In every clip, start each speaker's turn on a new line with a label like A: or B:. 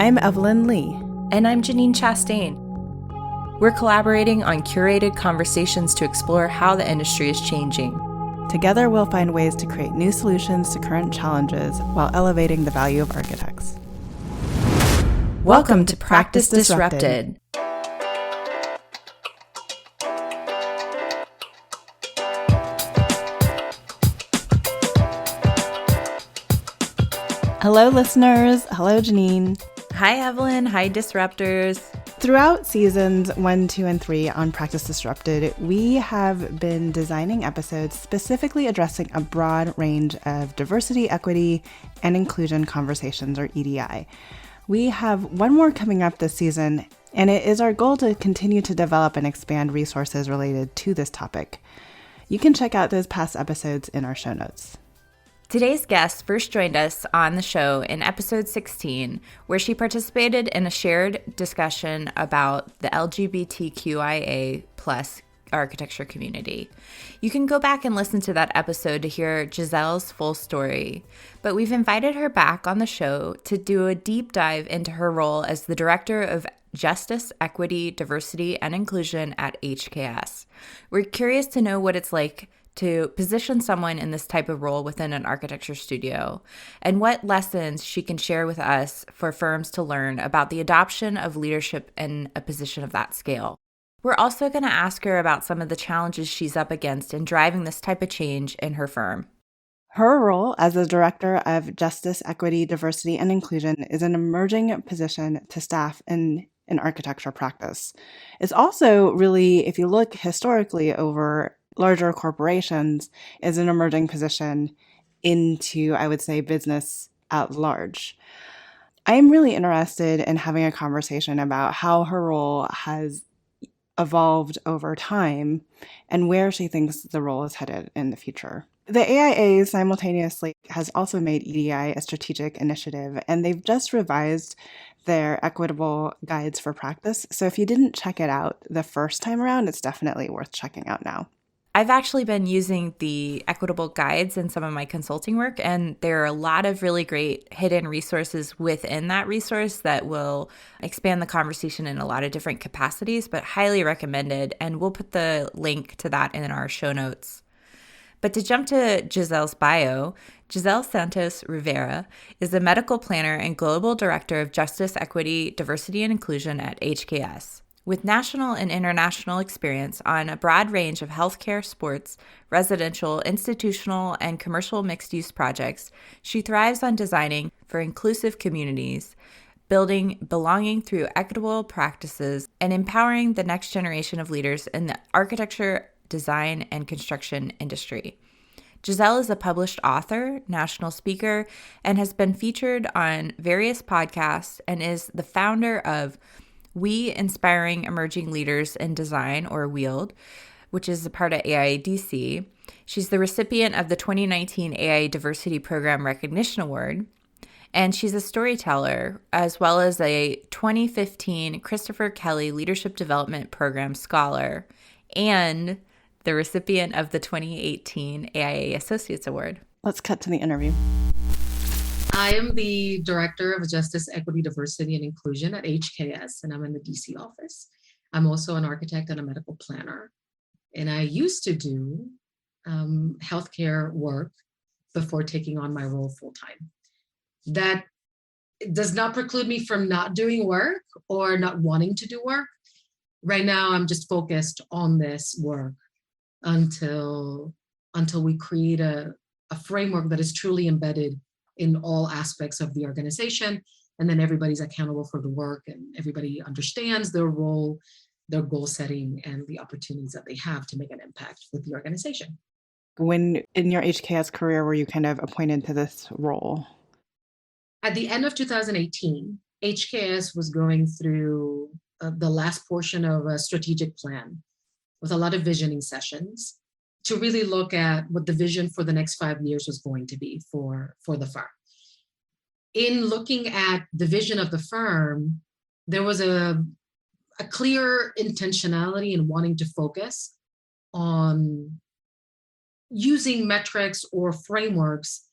A: I'm Evelyn Lee.
B: And I'm Janine Chastain. We're collaborating on curated conversations to explore how the industry is changing.
A: Together, we'll find ways to create new solutions to current challenges while elevating the value of architects.
B: Welcome to Practice Disrupted.
A: Hello, listeners. Hello, Janine.
B: Hi, Evelyn. Hi, Disruptors.
A: Throughout seasons 1, 2, and 3 on Practice Disrupted, we have been designing episodes specifically addressing a broad range of diversity, equity, and inclusion conversations, or EDI. We have one more coming up this season, and it is our goal to continue to develop and expand resources related to this topic. You can check out those past episodes in our show notes.
B: Today's guest first joined us on the show in episode 16, where she participated in a shared discussion about the LGBTQIA+ architecture community. You can go back and listen to that episode to hear Yiselle's full story, but we've invited her back on the show to do a deep dive into her role as the Director of Justice, Equity, Diversity, and Inclusion at HKS. We're curious to know what it's like to position someone in this type of role within an architecture studio, and what lessons she can share with us for firms to learn about the adoption of leadership in a position of that scale. We're also going to ask her about some of the challenges she's up against in driving this type of change in her firm.
A: Her role as the Director of Justice, Equity, Diversity, and Inclusion is an emerging position to staff in architecture practice. It's also really, if you look historically over larger corporations, is an emerging position into, I would say, business at large. I am really interested in having a conversation about how her role has evolved over time and where she thinks the role is headed in the future. The AIA simultaneously has also made EDI a strategic initiative, and they've just revised their equitable guides for practice. So if you didn't check it out the first time around, it's definitely worth checking out now.
B: I've actually been using the equitable guides in some of my consulting work, and there are a lot of really great hidden resources within that resource that will expand the conversation in a lot of different capacities, but highly recommended. And we'll put the link to that in our show notes. But to jump to Yiselle's bio, Yiselle Santos Rivera is the medical planner and global director of Justice, Equity, Diversity, and Inclusion at HKS. With national and international experience on a broad range of healthcare, sports, residential, institutional, and commercial mixed-use projects, she thrives on designing for inclusive communities, building belonging through equitable practices, and empowering the next generation of leaders in the architecture, design, and construction industry. Yiselle is a published author, national speaker, and has been featured on various podcasts, and is the founder of We Inspiring Emerging Leaders in Design, or WIELD, which is a part of AIDC. She's the recipient of the 2019 AI Diversity Program Recognition Award, and she's a storyteller, as well as a 2015 Christopher Kelly Leadership Development Program Scholar, and the recipient of the 2018 AIA Associates Award.
A: Let's cut to the interview.
C: I am the Director of Justice, Equity, Diversity, and Inclusion at HKS, and I'm in the DC office. I'm also an architect and a medical planner. And I used to do healthcare work before taking on my role full-time. That does not preclude me from not doing work or not wanting to do work. Right now, I'm just focused on this work until we create a framework that is truly embedded in all aspects of the organization, and then everybody's accountable for the work, and everybody understands their role, their goal setting, and the opportunities that they have to make an impact with the organization.
A: When in your HKS career were you kind of appointed to this role?
C: At the end of 2018, HKS was going through the last portion of a strategic plan with a lot of visioning sessions to really look at what the vision for the next 5 years was going to be for the firm. In looking at the vision of the firm, there was a clear intentionality in wanting to focus on using metrics or frameworks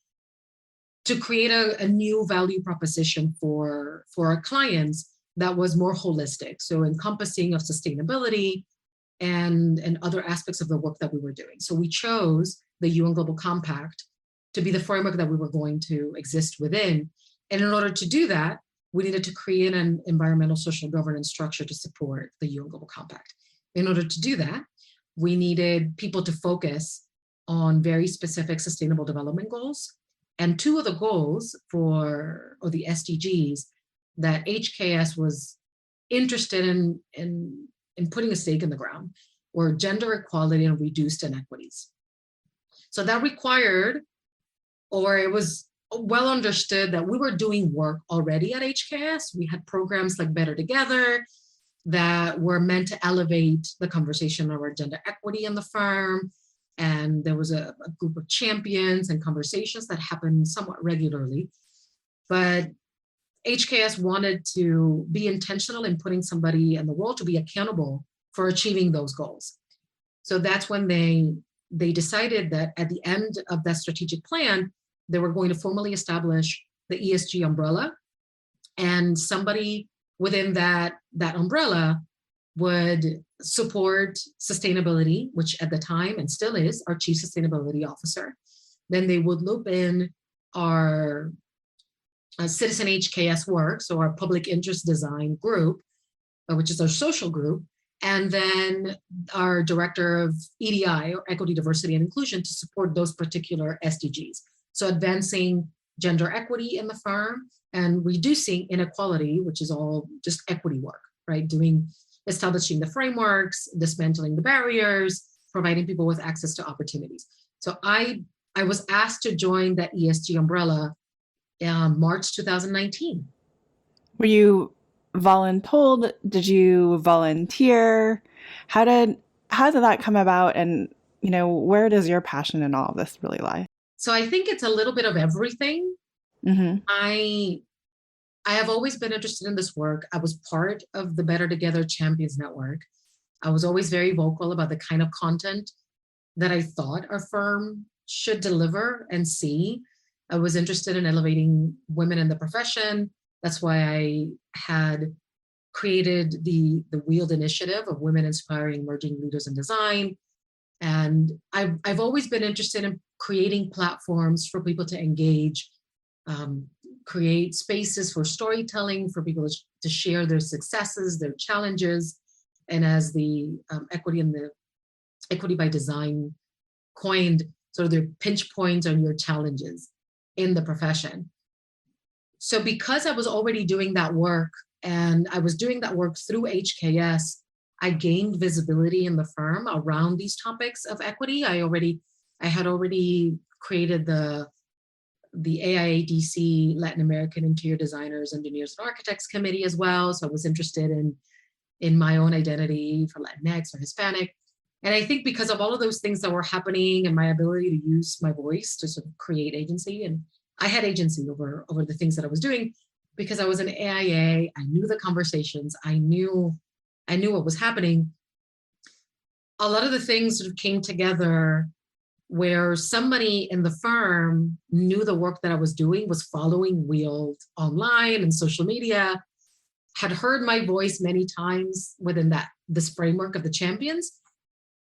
C: to create a new value proposition for our clients that was more holistic, so encompassing of sustainability and other aspects of the work that we were doing. So we chose the UN Global Compact to be the framework that we were going to exist within. And in order to do that, we needed to create an environmental social governance structure to support the UN Global Compact. In order to do that, we needed people to focus on very specific sustainable development goals. And two of the goals or the SDGs that HKS was interested in putting a stake in the ground were gender equality and reduced inequities. So that required, or it was well understood that we were doing work already at HKS. We had programs like Better Together that were meant to elevate the conversation around gender equity in the firm. And there was a group of champions and conversations that happened somewhat regularly. But HKS wanted to be intentional in putting somebody in the role to be accountable for achieving those goals. So that's when they decided that at the end of that strategic plan, they were going to formally establish the ESG umbrella, and somebody within that umbrella would support sustainability, which at the time and still is our Chief Sustainability Officer. Then they would loop in our Citizen HKS work, so our public interest design group, which is our social group, and then our Director of EDI, or Equity, Diversity, and Inclusion, to support those particular SDGs. So advancing gender equity in the firm and reducing inequality, which is all just equity work, right? Establishing the frameworks, dismantling the barriers, providing people with access to opportunities. So I was asked to join that ESG umbrella March 2019.
A: Were you voluntold? Did you volunteer? How did that come about? And, where does your passion in all of this really lie?
C: So I think it's a little bit of everything.
A: Mm-hmm.
C: I have always been interested in this work. I was part of the Better Together Champions Network. I was always very vocal about the kind of content that I thought our firm should deliver and see. I was interested in elevating women in the profession. That's why I had created the WIELD initiative of Women Inspiring Emerging Leaders in Design. And I've always been interested in creating platforms for people to engage, create spaces for storytelling, for people to share their successes, their challenges. And as the Equity by Design coined, sort of their pinch points and your challenges in the profession. So because I was already doing that work, and I was doing that work through HKS, I gained visibility in the firm around these topics of equity. I had already created the AIADC Latin American Interior Designers, Engineers, and Architects Committee as well. So I was interested in my own identity for Latinx or Hispanic. And I think because of all of those things that were happening and my ability to use my voice to sort of create agency, and I had agency over the things that I was doing because I was an AIA, I knew the conversations, I knew what was happening. A lot of the things sort of came together where somebody in the firm knew the work that I was doing, was following WIELD online and social media, had heard my voice many times within this framework of the champions.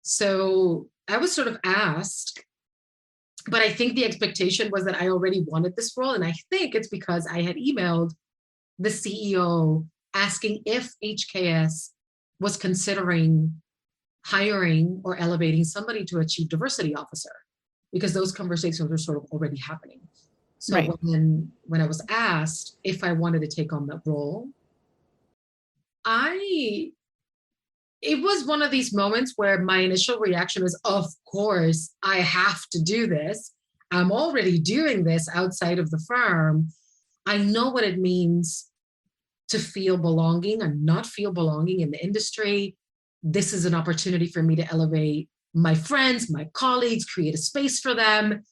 C: So I was sort of asked, but I think the expectation was that I already wanted this role. And I think it's because I had emailed the CEO asking if HKS was considering hiring or elevating somebody to a chief diversity officer, because those conversations were sort of already happening. So right. when I was asked if I wanted to take on that role, it was one of these moments where my initial reaction was, of course, I have to do this. I'm already doing this outside of the firm. I know what it means to feel belonging and not feel belonging in the industry. This is an opportunity for me to elevate my friends, my colleagues, create a space for them,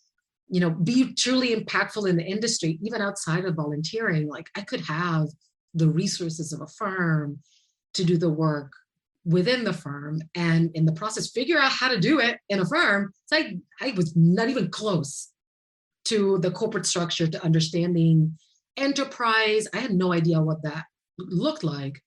C: be truly impactful in the industry, even outside of volunteering. Like I could have the resources of a firm to do the work within the firm, and in the process figure out how to do it in a firm. It's like I was not even close to the corporate structure, to understanding enterprise. I had no idea what that looked like.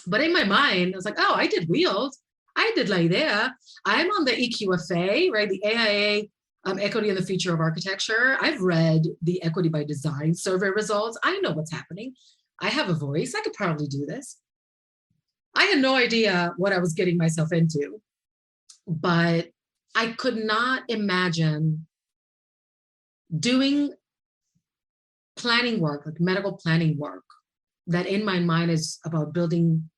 C: But in my mind, I was like, oh, I did wheels. I did La Idea. I'm on the EQFA, right? The AIA Equity in the Future of Architecture. I've read the Equity by Design survey results. I know what's happening. I have a voice. I could probably do this. I had no idea what I was getting myself into, but I could not imagine doing planning work, like medical planning work, that in my mind is about building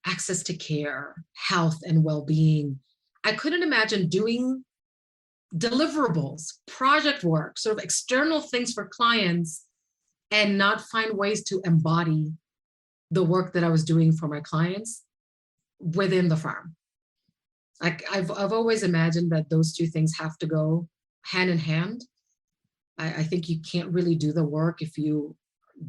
C: access to care, health, and well-being. I couldn't imagine doing deliverables, project work, sort of external things for clients, and not find ways to embody the work that I was doing for my clients within the firm. Like I've always imagined that those two things have to go hand in hand. I think you can't really do the work if you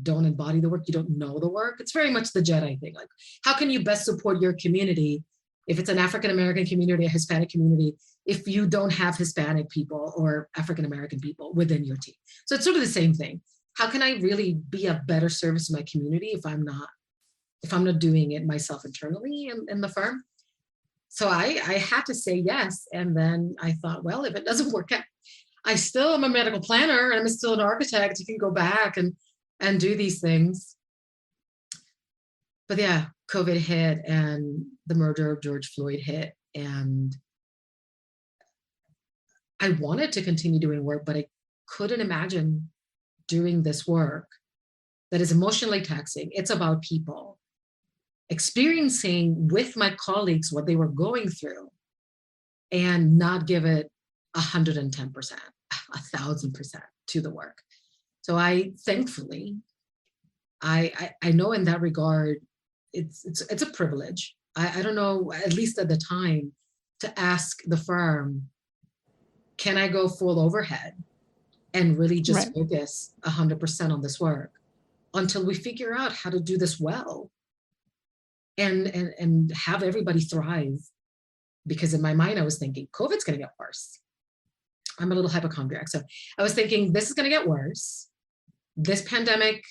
C: don't embody the work, you don't know the work. It's very much the Jedi thing. Like, how can you best support your community if it's an African-American community, a Hispanic community, if you don't have Hispanic people or African-American people within your team? So it's sort of the same thing. How can I really be a better service to my community if I'm not doing it myself internally in the firm? So I had to say yes. And then I thought, well, if it doesn't work out, I still am a medical planner. I'm still an architect. You can go back and do these things. But yeah, COVID hit and the murder of George Floyd hit. And I wanted to continue doing work, but I couldn't imagine doing this work that is emotionally taxing. It's about people experiencing with my colleagues what they were going through and not give it 110%, 1,000% to the work. So I thankfully, I know in that regard, it's a privilege. I don't know, at least at the time, to ask the firm, can I go full overhead and really just focus 100% on this work until we figure out how to do this well and have everybody thrive? Because in my mind, I was thinking, COVID's gonna get worse. I'm a little hypochondriac. So I was thinking, this is gonna get worse. This pandemic,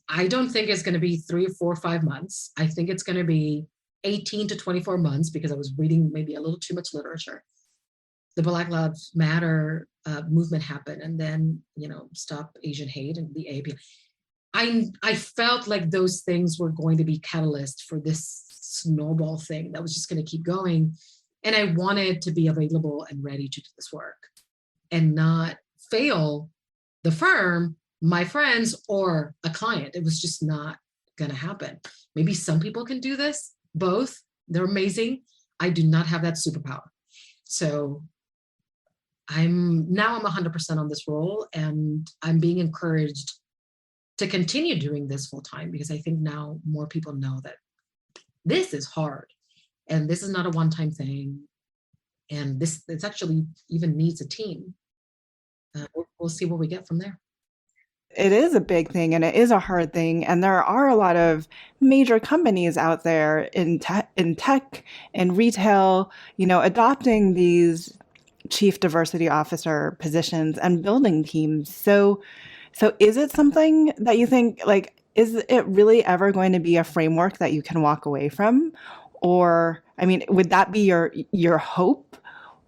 C: I don't think it's gonna be 3 or 4 or 5 months. I think it's gonna be 18 to 24 months because I was reading maybe a little too much literature. The Black Lives Matter movement happened, and then, Stop Asian Hate and the AP. I felt like those things were going to be catalyst for this snowball thing that was just gonna keep going. And I wanted to be available and ready to do this work and not fail the firm, my friends, or a client. It was just not gonna happen. Maybe some people can do this, both. They're amazing. I do not have that superpower. So I'm 100% on this role, and I'm being encouraged to continue doing this full time because I think now more people know that this is hard and this is not a one-time thing. And this actually even needs a team. We'll see what we get from there.
A: It is a big thing and it is a hard thing. And there are a lot of major companies out there in tech and retail, adopting these chief diversity officer positions and building teams. So is it something that you think, like, is it really ever going to be a framework that you can walk away from? Or, I mean, would that be your hope?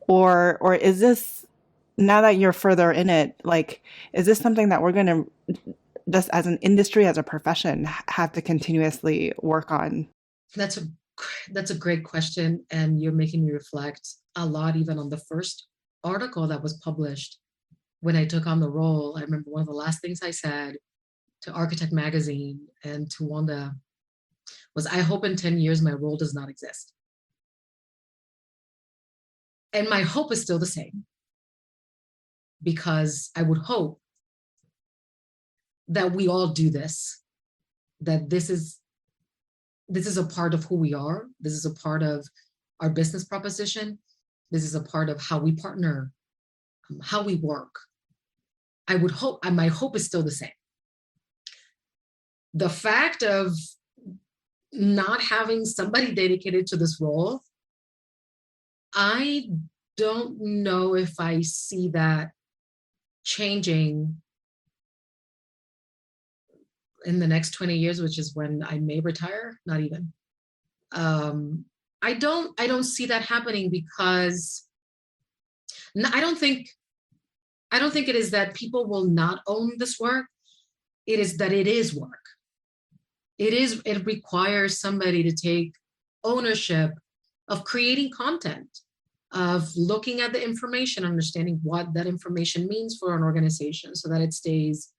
A: Or is this, now that you're further in it, like, is this something that we're going to, just as an industry, as a profession, have to continuously work on?
C: That's a great question. And you're making me reflect a lot, even on the first article that was published when I took on the role. I remember one of the last things I said to Architect Magazine and to Wanda was, I hope in 10 years my role does not exist. And my hope is still the same, because I would hope that we all do this, that this is a part of who we are. This is a part of our business proposition. This is a part of how we partner, how we work. I would hope, and my hope is still the same. The fact of not having somebody dedicated to this role, I don't know if I see that changing in the next 20 years, which is when I may retire, not even. I don't see that happening because I don't think it is that people will not own this work. It is that it is work. It requires somebody to take ownership of creating content, of looking at the information, understanding what that information means for an organization so that it stays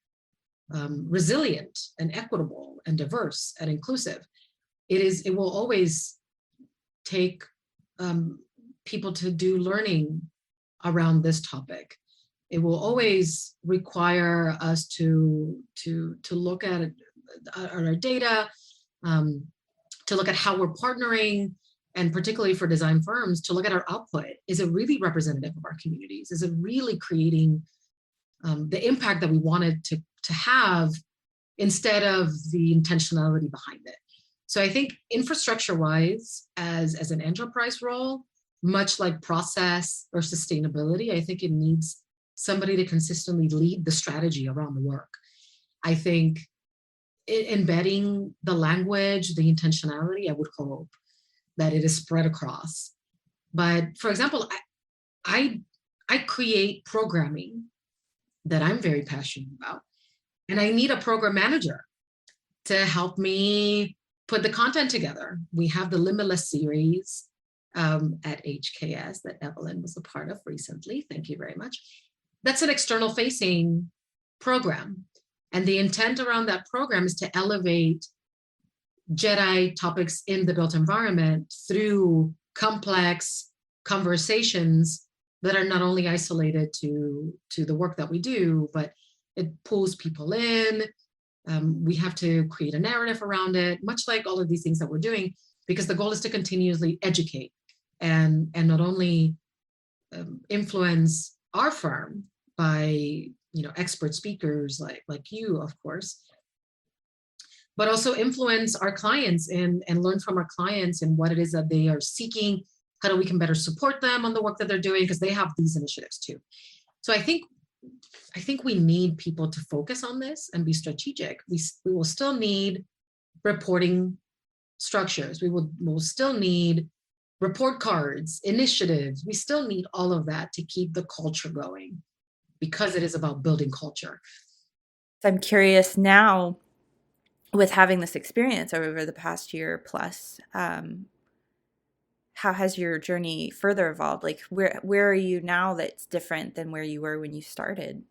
C: resilient and equitable and diverse and inclusive. It will always take people to do learning around this topic. It will always require us to look at our data, to look at how we're partnering, and particularly for design firms, to look at our output. Is it really representative of our communities? Is it really creating the impact that we wanted to have instead of the intentionality behind it? So I think infrastructure-wise, as an enterprise role, much like process or sustainability, I think it needs somebody to consistently lead the strategy around the work. I think embedding the language, the intentionality, I would hope that it is spread across. But for example, I create programming that I'm very passionate about, and I need a program manager to help me put the content together. We have the Limitless series at HKS that Evelyn was a part of recently. Thank you very much. That's an external facing program. And the intent around that program is to elevate JEDI topics in the built environment through complex conversations that are not only isolated to the work that we do, but it pulls people in. We have to create a narrative around it, much like all of these things that we're doing, because the goal is to continuously educate and not only influence our firm by expert speakers like you, of course, but also influence our clients and learn from our clients and what it is that they are seeking, how we can better support them on the work that they're doing, because they have these initiatives too. So I think we need people to focus on this and be strategic. We will still need reporting structures. We'll still need report cards, initiatives. We still need all of that to keep the culture going, because it is about building culture.
B: I'm curious now, with having this experience over the past year plus, how has your journey further evolved? Like, where are you now that's different than where you were when you started?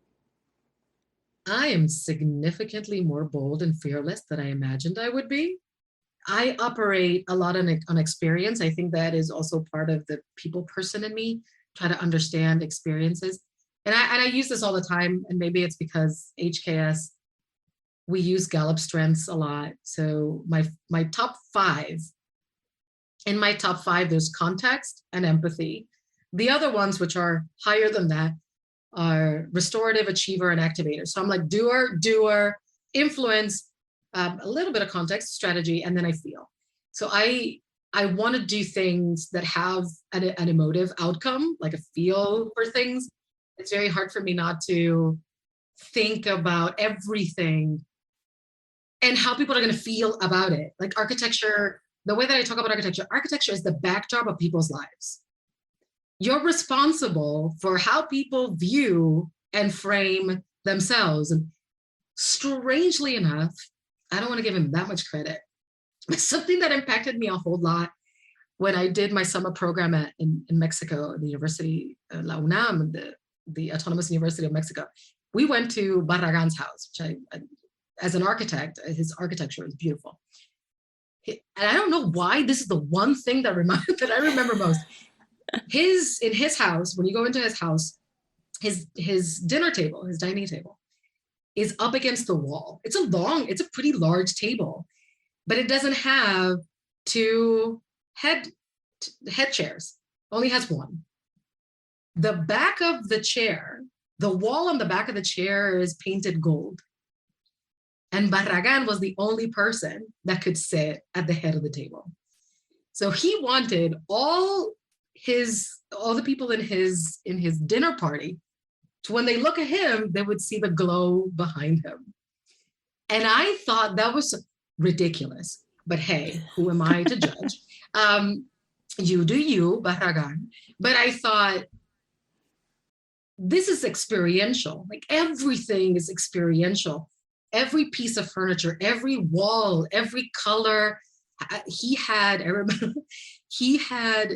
C: I am significantly more bold and fearless than I imagined I would be. I operate a lot on experience. I think that is also part of the people person in me, try to understand experiences. And I use this all the time, and maybe it's because HKS, we use Gallup strengths a lot. So my top 5, in my top 5, there's context and empathy. The other ones, which are higher than that, are restorative, achiever, and activator. So I'm like doer, influence, a little bit of context, strategy, and then I feel. So I want to do things that have an emotive outcome, like a feel for things. It's very hard for me not to think about everything and how people are going to feel about it. Like architecture, the way that I talk about architecture is the backdrop of people's lives. You're responsible for how people view and frame themselves. And strangely enough, I don't want to give him that much credit, but something that impacted me a whole lot when I did my summer program in Mexico, the University, La UNAM, the Autonomous University of Mexico. We went to Barragan's house, which as an architect, his architecture is beautiful. And I don't know why this is the one thing that I remember most. In his house, when you go into his house, his dinner table, his dining table, is up against the wall. It's a pretty large table, but it doesn't have 2 head chairs. Only has 1. The back of the chair, the wall on the back of the chair is painted gold. And Barragan was the only person that could sit at the head of the table. So he wanted all the people in his dinner party So when they look at him, they would see the glow behind him. And I thought that was ridiculous. But hey, who am I to judge? You do you, Baragan. But I thought, this is experiential. Like everything is experiential. Every piece of furniture, every wall, every color. He had, I remember, he had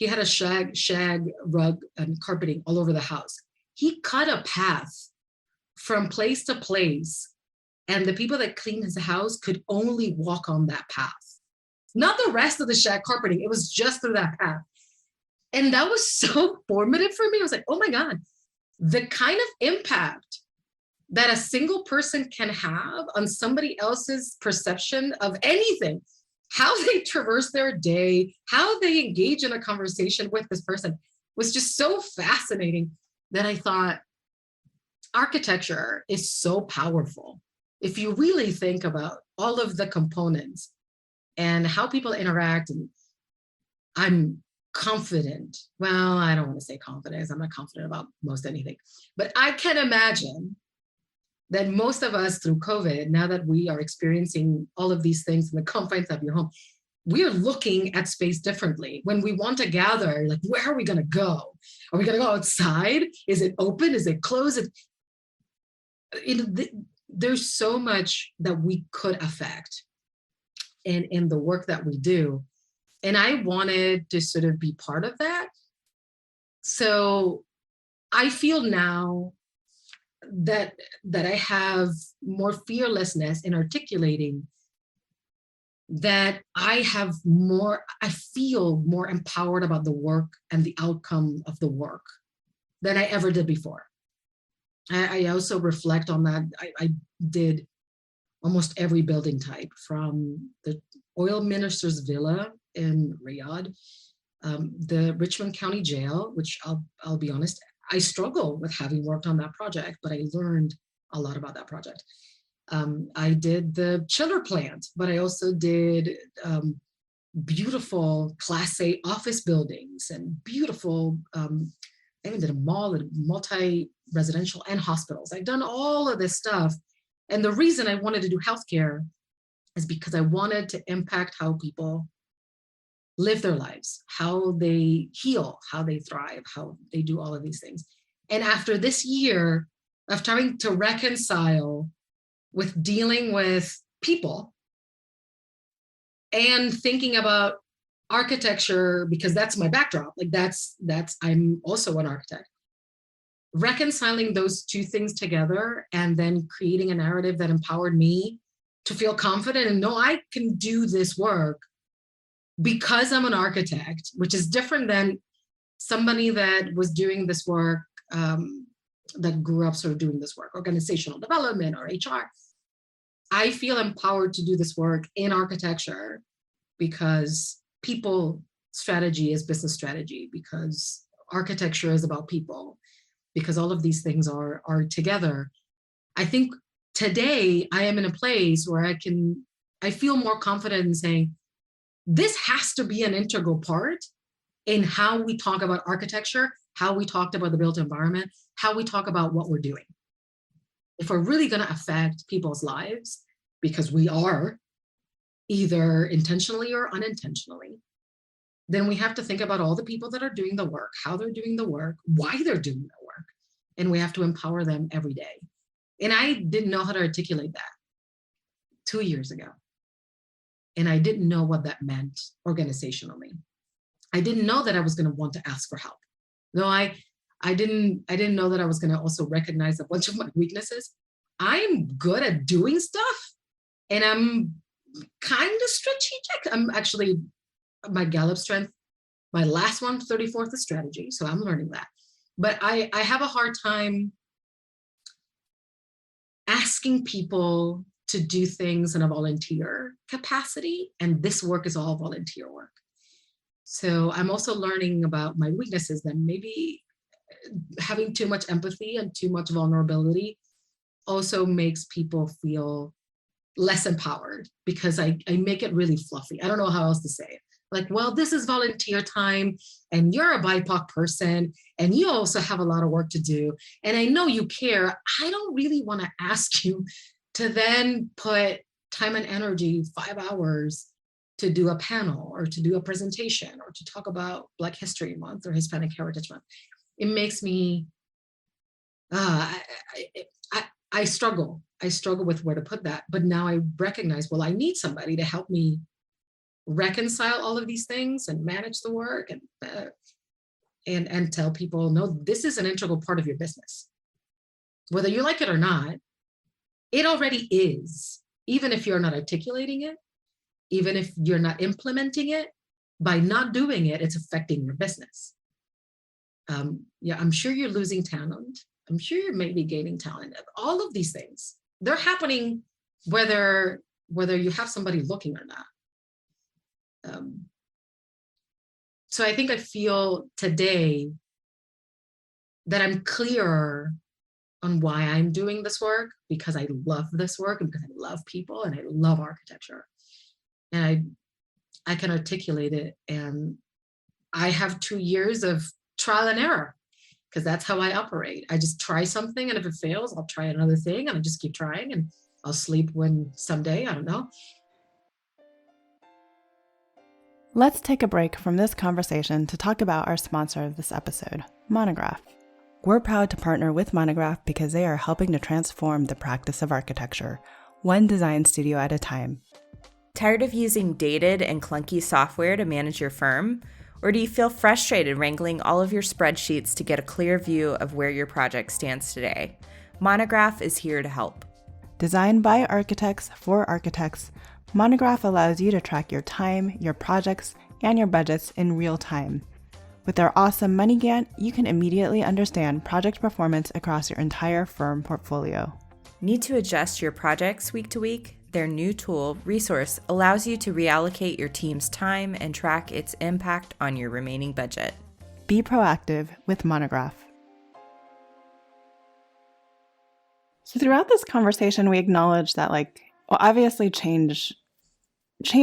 C: a shag rug and carpeting all over the house. He cut a path from place to place, and the people that cleaned his house could only walk on that path. Not the rest of the shag carpeting, it was just through that path. And that was so formative for me. I was like, oh my God, the kind of impact that a single person can have on somebody else's perception of anything, how they traverse their day, how they engage in a conversation with this person was just so fascinating that I thought architecture is so powerful. If you really think about all of the components and how people interact, and I'm confident. Well, I don't want to say confidence. I'm not confident about most anything, but I can imagine that most of us through COVID, now that we are experiencing all of these things in the confines of your home, we're looking at space differently. When we want to gather, like, where are we going to go? Are we going to go outside? Is it open? Is it closed? There's so much that we could affect in the work that we do. And I wanted to sort of be part of that. So I feel now that I have more fearlessness in articulating that I feel more empowered about the work and the outcome of the work than I ever did before. I also reflect on that. I did almost every building type, from the oil minister's villa in Riyadh, the Richmond County Jail, which I'll be honest, I struggle with having worked on that project, but I learned a lot about that project. I did the chiller plant, but I also did beautiful Class A office buildings and beautiful, I even did a mall, multi-residential and hospitals. I've done all of this stuff. And the reason I wanted to do healthcare is because I wanted to impact how people live their lives, how they heal, how they thrive, how they do all of these things. And after this year of trying to reconcile with dealing with people and thinking about architecture, because that's my backdrop, like that's I'm also an architect, reconciling those two things together and then creating a narrative that empowered me to feel confident and know I can do this work because I'm an architect, which is different than somebody that was doing this work, that grew up sort of doing this work, organizational development or HR. I feel empowered to do this work in architecture because people strategy is business strategy, because architecture is about people, because all of these things are together. I think today I am in a place where I feel more confident in saying, this has to be an integral part in how we talk about architecture, how we talked about the built environment, how we talk about what we're doing. If we're really going to affect people's lives, because we are, either intentionally or unintentionally, then we have to think about all the people that are doing the work, how they're doing the work, why they're doing the work, and we have to empower them every day. And I didn't know how to articulate that 2 years ago. And I didn't know what that meant organizationally. I didn't know that I was going to want to ask for help. No, I didn't know that I was going to also recognize a bunch of my weaknesses. I'm good at doing stuff, and I'm kind of strategic. I'm actually, my Gallup strength, my last one, 34th is strategy. So I'm learning that. But I have a hard time asking people to do things in a volunteer capacity. And this work is all volunteer work. So I'm also learning about my weaknesses, that maybe having too much empathy and too much vulnerability also makes people feel less empowered, because I make it really fluffy. I don't know how else to say it. Like, well, this is volunteer time and you're a BIPOC person and you also have a lot of work to do. And I know you care. I don't really want to ask you to then put time and energy, 5 hours to do a panel or to do a presentation or to talk about Black History Month or Hispanic Heritage Month. It makes me, I struggle. I struggle with where to put that. But now I recognize, well, I need somebody to help me reconcile all of these things and manage the work and tell people, no, this is an integral part of your business. Whether you like it or not, it already is. Even if you're not articulating it, even if you're not implementing it, by not doing it, it's affecting your business. Yeah, I'm sure you're losing talent. I'm sure you're maybe gaining talent. All of these things, they're happening whether you have somebody looking or not. So I think I feel today that I'm clearer on why I'm doing this work, because I love this work and because I love people and I love architecture. And I can articulate it. And I have 2 years of trial and error, because that's how I operate. I just try something, and if it fails, I'll try another thing, and I just keep trying, and I'll sleep when someday, I don't know.
A: Let's take a break from this conversation to talk about our sponsor of this episode, Monograph. We're proud to partner with Monograph because they are helping to transform the practice of architecture, one design studio at a time.
B: Tired of using dated and clunky software to manage your firm? Or do you feel frustrated wrangling all of your spreadsheets to get a clear view of where your project stands today? Monograph is here to help.
A: Designed by architects for architects, Monograph allows you to track your time, your projects, and your budgets in real time. With their awesome Money Gantt, you can immediately understand project performance across your entire firm portfolio.
B: Need to adjust your projects week to week? Their new tool, Resource, allows you to reallocate your team's time and track its impact on your remaining budget.
A: Be proactive with Monograph. So throughout this conversation, we acknowledge that, obviously change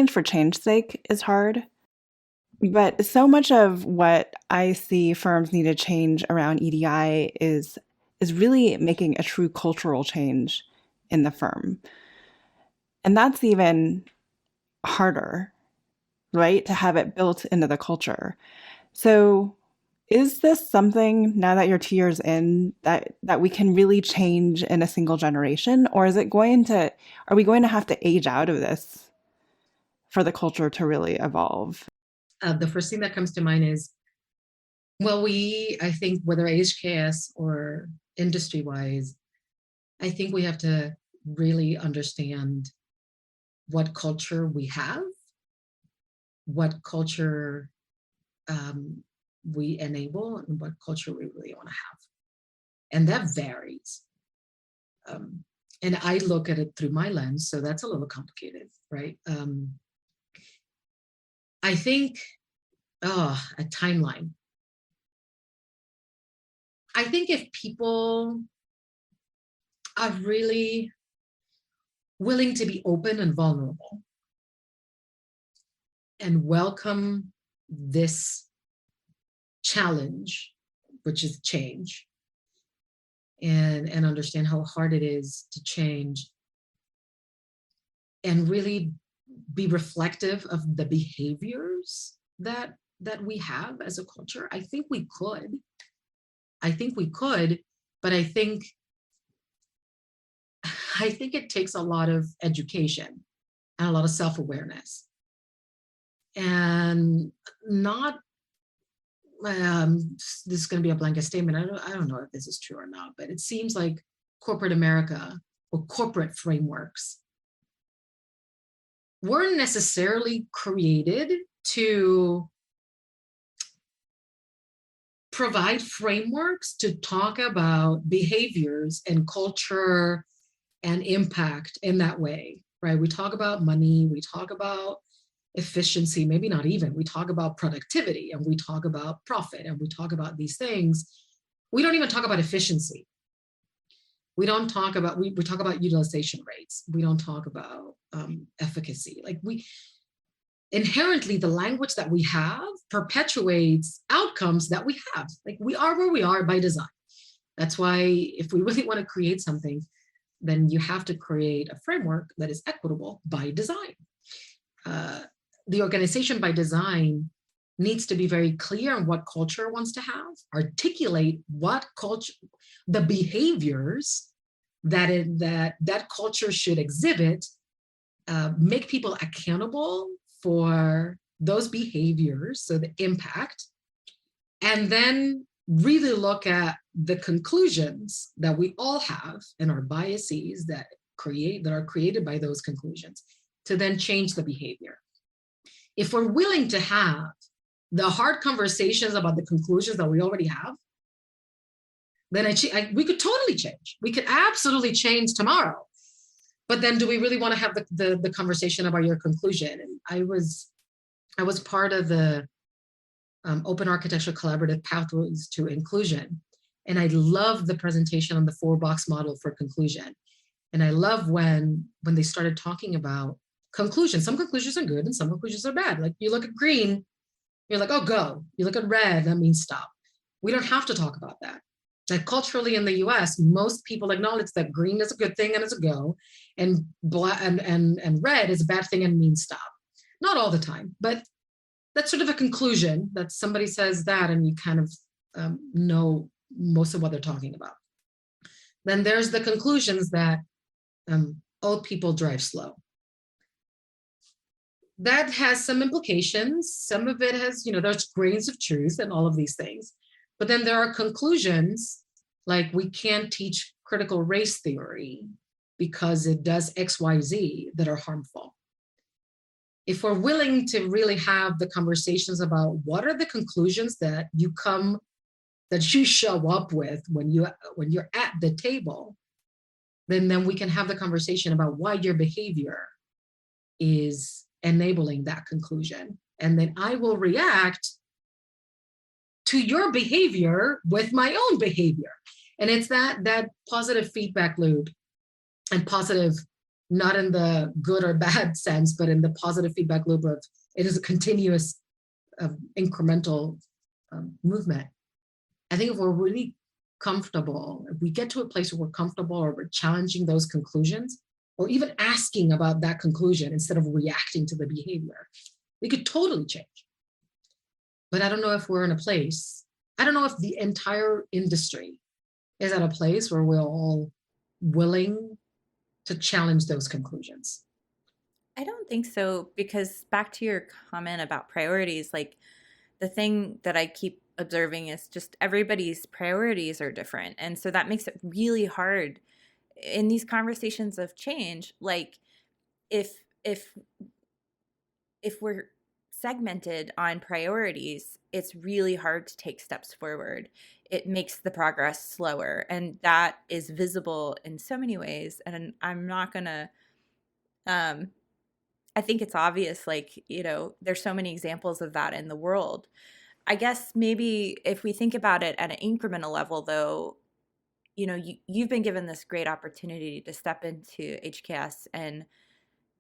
A: for change's sake is hard. But so much of what I see firms need to change around EDI is really making a true cultural change in the firm. And that's even harder, right? To have it built into the culture. So is this something, now that you're 2 years in, that we can really change in a single generation? Or are we going to have to age out of this for the culture to really evolve?
C: The first thing that comes to mind is, well, I think whether HKS or industry-wise, I think we have to really understand what culture we have, what culture we enable, and what culture we really want to have. And that varies. And I look at it through my lens, so that's a little complicated, right? I think, a timeline. I think if people are really willing to be open and vulnerable and welcome this challenge, which is change, and understand how hard it is to change, and really be reflective of the behaviors that we have as a culture, I think we could, but I think it takes a lot of education and a lot of self-awareness, and not, this is going to be a blanket statement. I don't know if this is true or not, but it seems like corporate America or corporate frameworks weren't necessarily created to provide frameworks to talk about behaviors and culture and impact in that way, right? We talk about money, we talk about efficiency, maybe not even, we talk about productivity, and we talk about profit, and we talk about these things. We don't even talk about efficiency. We don't talk about, we talk about utilization rates. We don't talk about efficacy. Like inherently the language that we have perpetuates outcomes that we have. Like, we are where we are by design. That's why if we really want to create something, then you have to create a framework that is equitable by design. The organization by design needs to be very clear on what culture it wants to have, articulate what culture, the behaviors that culture should exhibit, make people accountable for those behaviors, so the impact, and then really look at the conclusions that we all have and our biases that are created by those conclusions, to then change the behavior. If we're willing to have the hard conversations about the conclusions that we already have, then we could totally change. We could absolutely change tomorrow. But then, do we really want to have the conversation about your conclusion? And I was part of the Open Architecture Collaborative Pathways to Inclusion, and I love the presentation on the 4-box model for conclusion. And I love when they started talking about conclusions. Some conclusions are good and some conclusions are bad. Like, you look at green, you're like, oh, go. You look at red, that means stop. We don't have to talk about that. Like, culturally in the US, most people acknowledge that green is a good thing and it's a go, and black and red is a bad thing and means stop. Not all the time, but that's sort of a conclusion that somebody says that, and you kind of know most of what they're talking about. Then there's the conclusions that old people drive slow. That has some implications. Some of it has, there's grains of truth and all of these things. But then there are conclusions like, we can't teach critical race theory because it does X, Y, Z that are harmful. If we're willing to really have the conversations about what are the conclusions that you show up with when you're at the table, then we can have the conversation about why your behavior is enabling that conclusion. And then I will react to your behavior with my own behavior. And it's that positive feedback loop, and positive, not in the good or bad sense, but in the positive feedback loop of, it is a continuous incremental movement. I think if we're really comfortable, if we get to a place where we're comfortable, or we're challenging those conclusions, or even asking about that conclusion instead of reacting to the behavior, we could totally change. But I don't know if we're in a place, I don't know if the entire industry is at a place where we're all willing to challenge those conclusions.
B: I don't think so, because back to your comment about priorities, like, the thing that I keep observing is just everybody's priorities are different. And so that makes it really hard in these conversations of change. Like, if we're segmented on priorities, it's really hard to take steps forward. It makes the progress slower, and that is visible in so many ways. And I'm not gonna I think it's obvious, like, there's so many examples of that in the world. I guess maybe if we think about it at an incremental level, though, you've been given this great opportunity to step into HKS and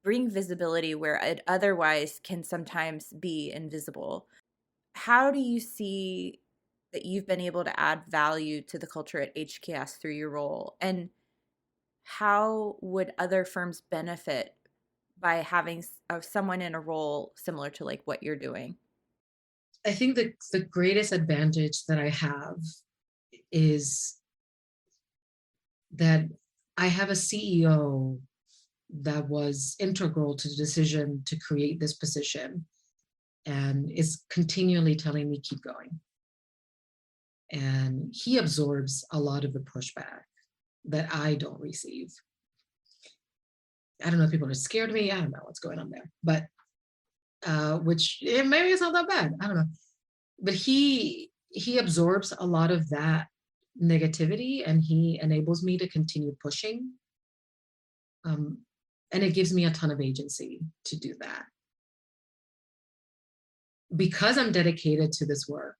B: bring visibility where it otherwise can sometimes be invisible. How do you see that you've been able to add value to the culture at HKS through your role? And how would other firms benefit by having someone in a role similar to like what you're doing?
C: I think the greatest advantage that I have is that I have a CEO that was integral to the decision to create this position, and is continually telling me, keep going. And he absorbs a lot of the pushback that I don't receive. I don't know if people are scared of me. I don't know what's going on there, but which maybe it's not that bad. I don't know. But he absorbs a lot of that negativity, and he enables me to continue pushing. And it gives me a ton of agency to do that. Because I'm dedicated to this work,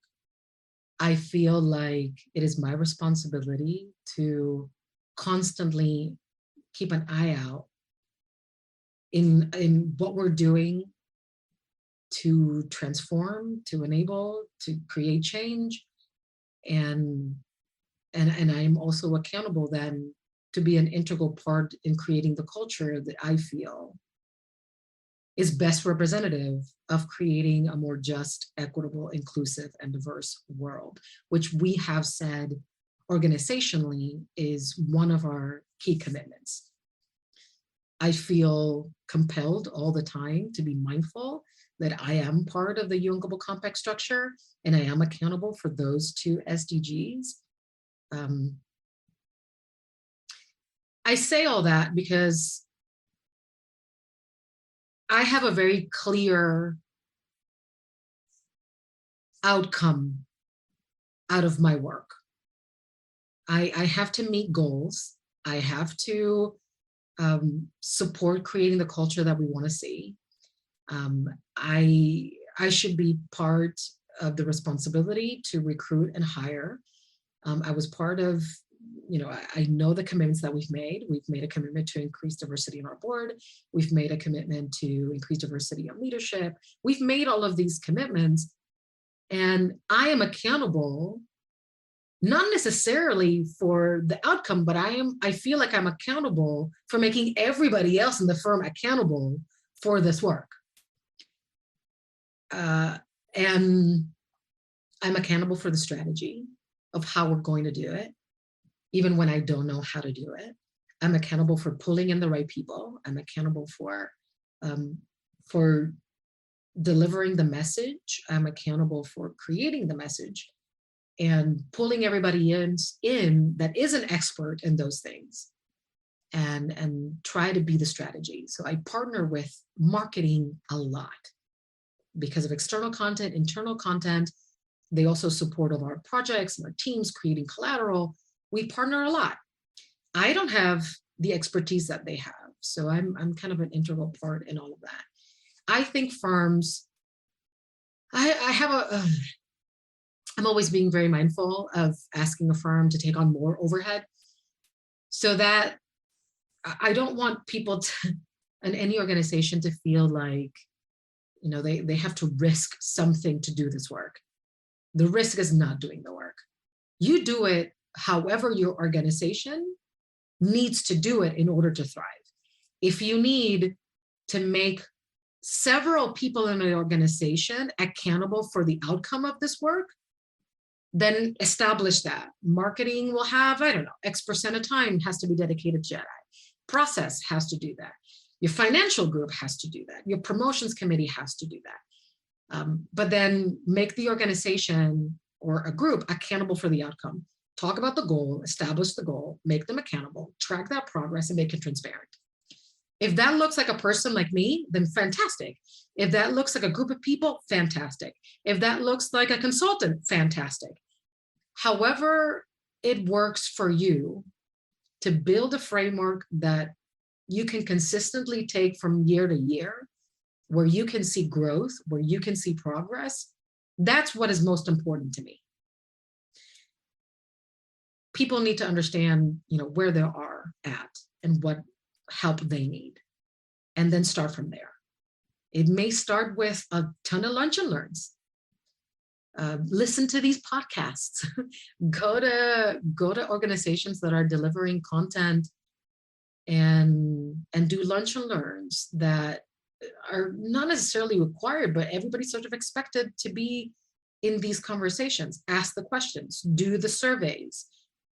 C: I feel like it is my responsibility to constantly keep an eye out in what we're doing to transform, to enable, to create change. And I'm also accountable then to be an integral part in creating the culture that I feel is best representative of creating a more just, equitable, inclusive, and diverse world, which we have said organizationally is one of our key commitments. I feel compelled all the time to be mindful that I am part of the UN Global Compact structure and I am accountable for those 2 SDGs. I say all that because I have a very clear outcome out of my work. I have to meet goals. I have to support creating the culture that we want to see. I should be part of the responsibility to recruit and hire. I was part of, I know the commitments that we've made. We've made a commitment to increase diversity in our board. We've made a commitment to increase diversity in leadership. We've made all of these commitments, and I am accountable, not necessarily for the outcome, but I feel like I'm accountable for making everybody else in the firm accountable for this work. And I'm accountable for the strategy of how we're going to do it, even when I don't know how to do it. I'm accountable for pulling in the right people. I'm accountable for delivering the message. I'm accountable for creating the message and pulling everybody in that is an expert in those things, and try to be the strategy. So I partner with marketing a lot because of external content, internal content. They also support all our projects and our teams creating collateral. We partner a lot. I don't have the expertise that they have, so I'm kind of an integral part in all of that. I think firms, I'm always being very mindful of asking a firm to take on more overhead, so that I don't want people in any organization to feel like, they have to risk something to do this work. The risk is not doing the work. You do it however your organization needs to do it in order to thrive. If you need to make several people in an organization accountable for the outcome of this work, then establish that. Marketing will have, X% of time has to be dedicated to that. Process has to do that. Your financial group has to do that. Your promotions committee has to do that. But then make the organization or a group accountable for the outcome. Talk about the goal, establish the goal, make them accountable, track that progress, and make it transparent. If that looks like a person like me, then fantastic. If that looks like a group of people, fantastic. If that looks like a consultant, fantastic. However it works for you to build a framework that you can consistently take from year to year, where you can see growth, where you can see progress, that's what is most important to me. People need to understand, where they are at and what help they need, and then start from there. It may start with a ton of lunch and learns. Listen to these podcasts. go to organizations that are delivering content and do lunch and learns that are not necessarily required, but everybody's sort of expected to be in these conversations. Ask the questions, do the surveys,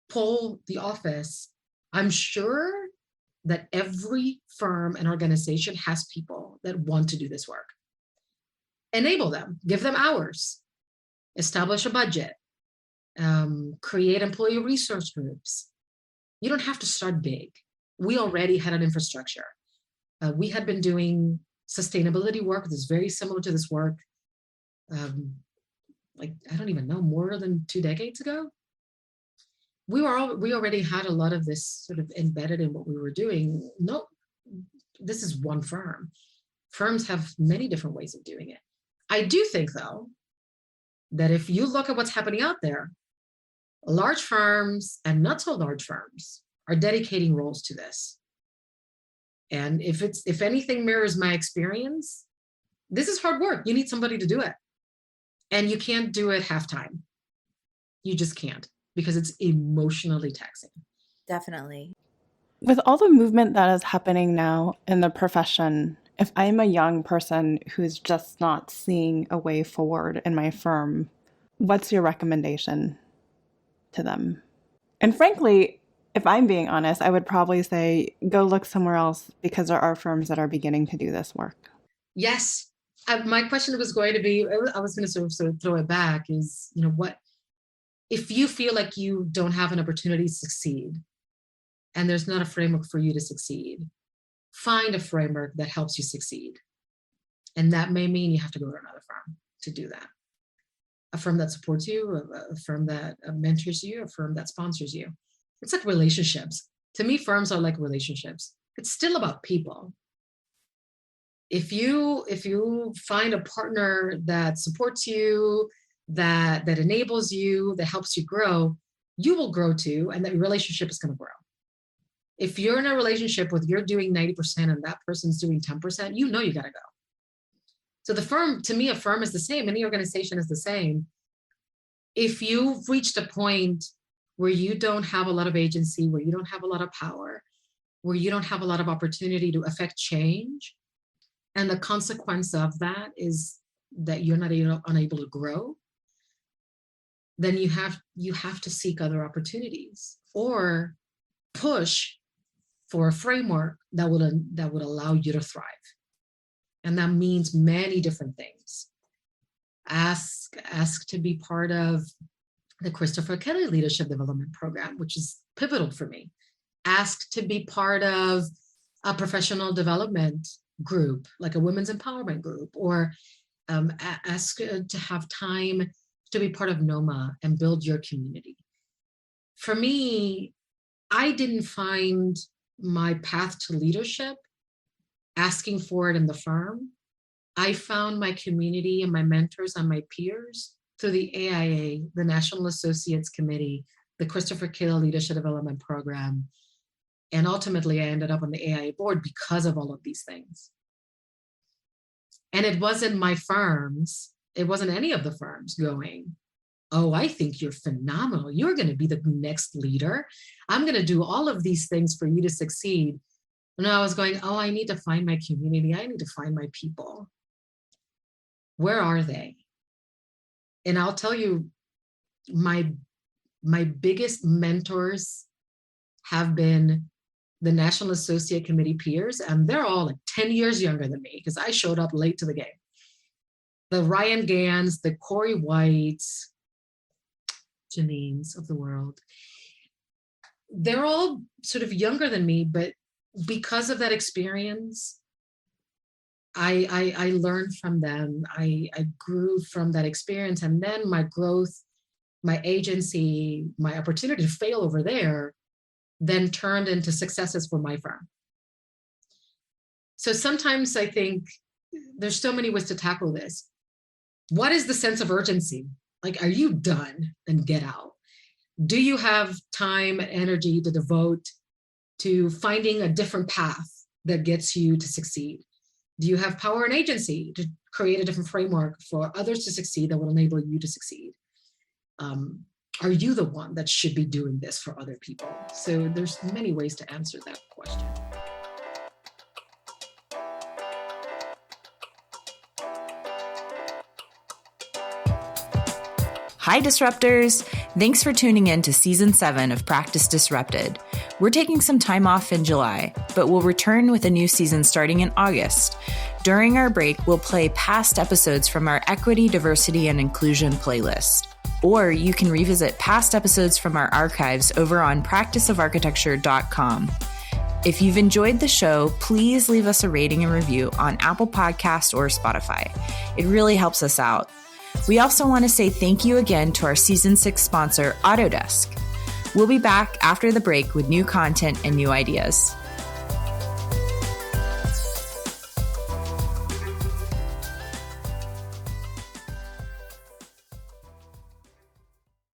C: poll the office. I'm sure that every firm and organization has people that want to do this work. Enable them, give them hours, establish a budget, create employee resource groups. You don't have to start big. We already had an infrastructure. We had been doing sustainability work that's very similar to this work, I don't even know, more than 2 decades ago. We already had a lot of this sort of embedded in what we were doing. No, this is one firm. Firms have many different ways of doing it. I do think, though, that if you look at what's happening out there, large firms and not so large firms are dedicating roles to this. And if anything mirrors my experience, This is hard work. You need somebody to do it. And you can't do it half-time. You just can't, because it's emotionally taxing.
B: Definitely.
A: With all the movement that is happening now in the profession, if I'm a young person who's just not seeing a way forward in my firm, what's your recommendation to them? And frankly, if I'm being honest, I would probably say go look somewhere else, because there are firms that are beginning to do this work.
C: Yes. My question was going to be, I was going to sort of throw it back is, what, if you feel like you don't have an opportunity to succeed and there's not a framework for you to succeed, find a framework that helps you succeed. And that may mean you have to go to another firm to do that. A firm that supports you, a firm that mentors you, a firm that sponsors you. It's like relationships. To me, firms are like relationships. It's still about people. If you find a partner that supports you, that enables you, that helps you grow, you will grow too, and that relationship is going to grow. If you're in a relationship with you're doing 90% and that person's doing 10%, you got to go. So the firm, to me, a firm is the same. Any organization is the same. If you've reached a point where you don't have a lot of agency, where you don't have a lot of power, where you don't have a lot of opportunity to affect change, and the consequence of that is that you're not unable to grow, then you have to seek other opportunities or push for a framework that would allow you to thrive. And that means many different things. Ask to be part of the Christopher Kelly Leadership Development Program, which is pivotal for me. Ask to be part of a professional development group, like a women's empowerment group, or ask to have time to be part of NOMA and build your community. For me, I didn't find my path to leadership asking for it in the firm. I found my community and my mentors and my peers through the AIA, the National Associates Committee, the Christopher Kelly Leadership Development Program, and ultimately I ended up on the AIA board because of all of these things. And it wasn't my firms, it wasn't any of the firms going, oh, I think you're phenomenal. You're going to be the next leader. I'm going to do all of these things for you to succeed. And I was going, oh, I need to find my community. I need to find my people. Where are they? And I'll tell you, my biggest mentors have been the National Associate Committee peers, and they're all like 10 years younger than me because I showed up late to the game. The Ryan Gans, the Corey Whites, Janines of the world. They're all sort of younger than me, but because of that experience, I learned from them. I grew from that experience, and then my growth, my agency, my opportunity to fail over there then turned into successes for my firm. So sometimes I think there's so many ways to tackle this. What is the sense of urgency? Like, are you done and get out? Do you have time and energy to devote to finding a different path that gets you to succeed? Do you have power and agency to create a different framework for others to succeed that will enable you to succeed? Are you the one that should be doing this for other people? So there's many ways to answer that question.
B: Hi, Disruptors! Thanks for tuning in to Season 7 of Practice Disrupted. We're taking some time off in July, but we'll return with a new season starting in August. During our break, we'll play past episodes from our Equity, Diversity, and Inclusion playlist. Or you can revisit past episodes from our archives over on practiceofarchitecture.com. If you've enjoyed the show, please leave us a rating and review on Apple Podcasts or Spotify. It really helps us out. We also want to say thank you again to our Season 6 sponsor, Autodesk. We'll be back after the break with new content and new ideas.